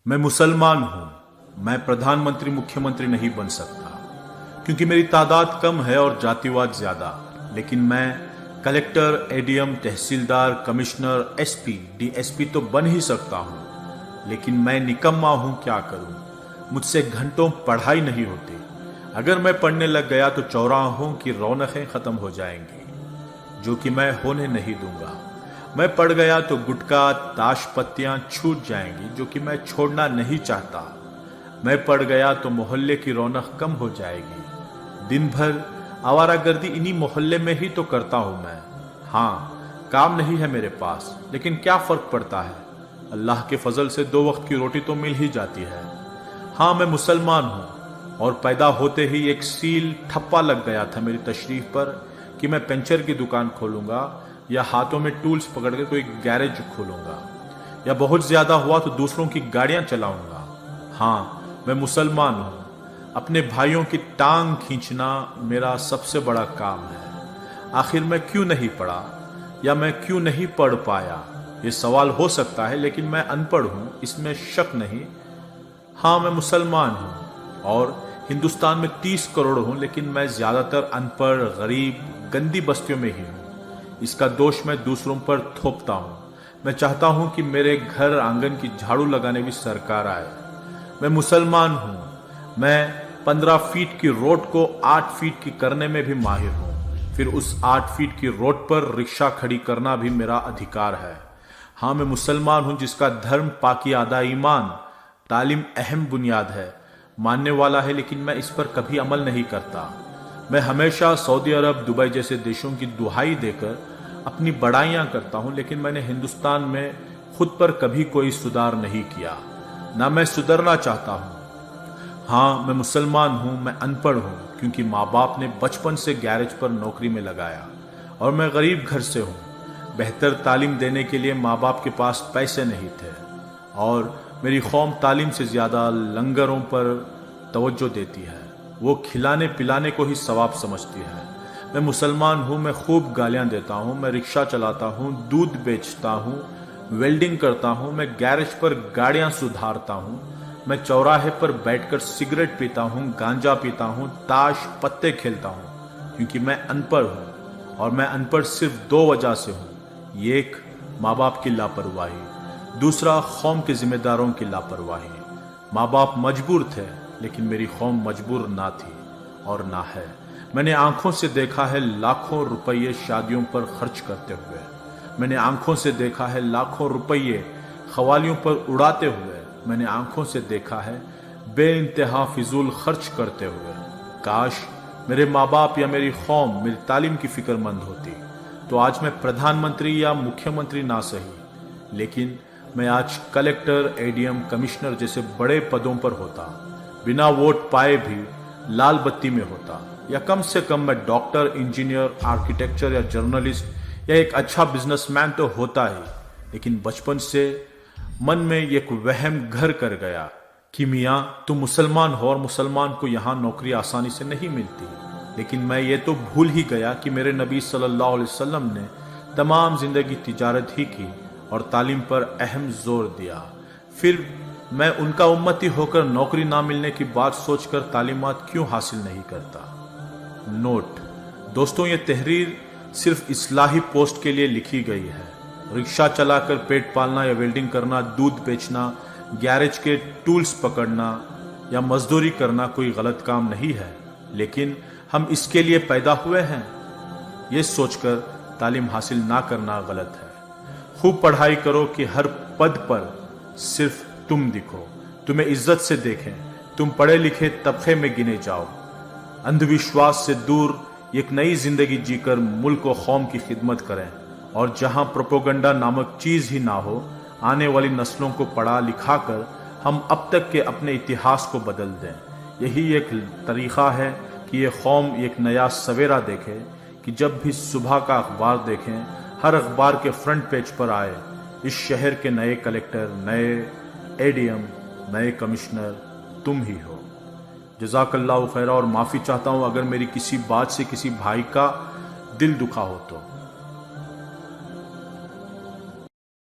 मैं मुसलमान हूं। मैं प्रधानमंत्री मुख्यमंत्री नहीं बन सकता क्योंकि मेरी तादाद कम है और जातिवाद ज्यादा। लेकिन मैं कलेक्टर, एडीएम, तहसीलदार, कमिश्नर, एसपी, डीएसपी तो बन ही सकता हूं। लेकिन मैं निकम्मा हूं, क्या करूं। मुझसे घंटों पढ़ाई नहीं होती। अगर मैं पढ़ने लग गया तो चौराहों की रौनकें खत्म हो जाएंगी, जो कि मैं होने नहीं दूंगा। मैं पढ़ गया तो गुटखा, ताश पत्तियां छूट जाएंगी, जो कि मैं छोड़ना नहीं चाहता। मैं पढ़ गया तो मोहल्ले की रौनक कम हो जाएगी। दिन भर आवारागर्दी इन्हीं मोहल्ले में ही तो करता हूं मैं। हाँ, काम नहीं है मेरे पास, लेकिन क्या फर्क पड़ता है। अल्लाह के फजल से 2 वक्त की रोटी तो मिल ही जाती है। हाँ, मैं मुसलमान हूं और पैदा होते ही एक सील ठप्पा लग गया था मेरी तशरीफ पर कि मैं पंचर की दुकान खोलूंगा या हाथों में टूल्स पकड़ के कोई गैरेज खोलूंगा या बहुत ज्यादा हुआ तो दूसरों की गाड़ियां चलाऊंगा। हाँ, मैं मुसलमान हूं। अपने भाइयों की टांग खींचना मेरा सबसे बड़ा काम है। आखिर मैं क्यों नहीं पढ़ा या मैं क्यों नहीं पढ़ पाया, ये सवाल हो सकता है, लेकिन मैं अनपढ़ हूं, इसमें शक नहीं। हाँ, मैं मुसलमान हूं और हिंदुस्तान में 30 करोड़ हूं, लेकिन मैं ज्यादातर अनपढ़, गरीब, गंदी बस्तियों में ही हूं। इसका दोष मैं दूसरों पर थोपता हूं। मैं चाहता हूं कि मेरे घर आंगन की झाड़ू लगाने भी सरकार आए। मैं मुसलमान हूं। मैं 15 फीट की रोड को 8 फीट की करने में भी माहिर हूं। फिर उस 8 फीट की रोड पर रिक्शा खड़ी करना भी मेरा अधिकार है। हाँ, मैं मुसलमान हूं जिसका धर्म, पाकी, आदा, ईमान, तालीम अहम बुनियाद है, मानने वाला है, लेकिन मैं इस पर कभी अमल नहीं करता। मैं हमेशा सऊदी अरब, दुबई जैसे देशों की दुहाई देकर अपनी बड़ाइयां करता हूं, लेकिन मैंने हिंदुस्तान में खुद पर कभी कोई सुधार नहीं किया, ना मैं सुधरना चाहता हूं। हाँ, मैं मुसलमान हूं। मैं अनपढ़ हूं क्योंकि माँ बाप ने बचपन से गैरेज पर नौकरी में लगाया और मैं गरीब घर से हूं। बेहतर तालीम देने के लिए माँ बाप के पास पैसे नहीं थे और मेरी कौम तालीम से ज्यादा लंगरों पर तवज्जो देती है। वो खिलाने पिलाने को ही सवाब समझती है। मैं मुसलमान हूं। मैं खूब गालियां देता हूं। मैं रिक्शा चलाता हूं, दूध बेचता हूं, वेल्डिंग करता हूं। मैं गैरेज पर गाड़ियां सुधारता हूं। मैं चौराहे पर बैठकर सिगरेट पीता हूं, गांजा पीता हूं, ताश पत्ते खेलता हूं, क्योंकि मैं अनपढ़ हूं। और मैं अनपढ़ सिर्फ 2 वजह से हूं। एक, माँ बाप की लापरवाही। दूसरा, कौम के जिम्मेदारों की लापरवाही। माँ बाप मजबूर थे, लेकिन मेरी कौम मजबूर ना थी और ना है। मैंने आंखों से देखा है लाखों रुपये शादियों पर खर्च करते हुए। मैंने आंखों से देखा है लाखों रुपये खवालियों पर उड़ाते हुए। मैंने आंखों से देखा है बेइंतहा फिजूल खर्च करते हुए। काश मेरे माँ बाप या मेरी कौम मेरी तालीम की फिक्रमंद होती तो आज मैं प्रधानमंत्री या मुख्यमंत्री ना सही, लेकिन मैं आज कलेक्टर, एडीएम, कमिश्नर जैसे बड़े पदों पर होता। बिना वोट पाए भी लाल बत्ती में होता, या कम से कम मैं डॉक्टर, इंजीनियर, आर्किटेक्चर या जर्नलिस्ट या एक अच्छा बिजनेसमैन तो होता ही। लेकिन बचपन से मन में एक वहम घर कर गया कि मियाँ तुम मुसलमान हो और मुसलमान को यहाँ नौकरी आसानी से नहीं मिलती। लेकिन मैं ये तो भूल ही गया कि मेरे नबी सल्लल्लाहु अलैहि वसल्लम ने तमाम जिंदगी तिजारत ही की और तालीम पर अहम जोर दिया। फिर मैं उनका उम्मती होकर नौकरी ना मिलने की बात सोचकर तालीमात क्यों हासिल नहीं करता। नोट दोस्तों, ये तहरीर सिर्फ इस्लाही पोस्ट के लिए लिखी गई है। रिक्शा चलाकर पेट पालना या वेल्डिंग करना, दूध बेचना, गैरेज के टूल्स पकड़ना या मजदूरी करना कोई गलत काम नहीं है, लेकिन हम इसके लिए पैदा हुए हैं, ये सोचकर तालीम हासिल ना करना गलत है। खूब पढ़ाई करो कि हर पद पर सिर्फ तुम दिखो, तुम्हें इज्जत से देखें, तुम पढ़े लिखे तबके में गिने जाओ। अंधविश्वास से दूर एक नई जिंदगी जीकर मुल्क और कौम की खिदमत करें और जहां प्रोपोगंडा नामक चीज ही ना हो, आने वाली नस्लों को पढ़ा लिखा कर हम अब तक के अपने इतिहास को बदल दें। यही एक तरीका है कि ये कौम एक नया सवेरा देखे, कि जब भी सुबह का अखबार देखें, हर अखबार के फ्रंट पेज पर आए इस शहर के नए कलेक्टर, नए एडीएम, नए कमिश्नर तुम ही हो। जज़ाकल्लाहु खैरा। और माफ़ी चाहता हूँ अगर मेरी किसी बात से किसी भाई का दिल दुखा हो तो।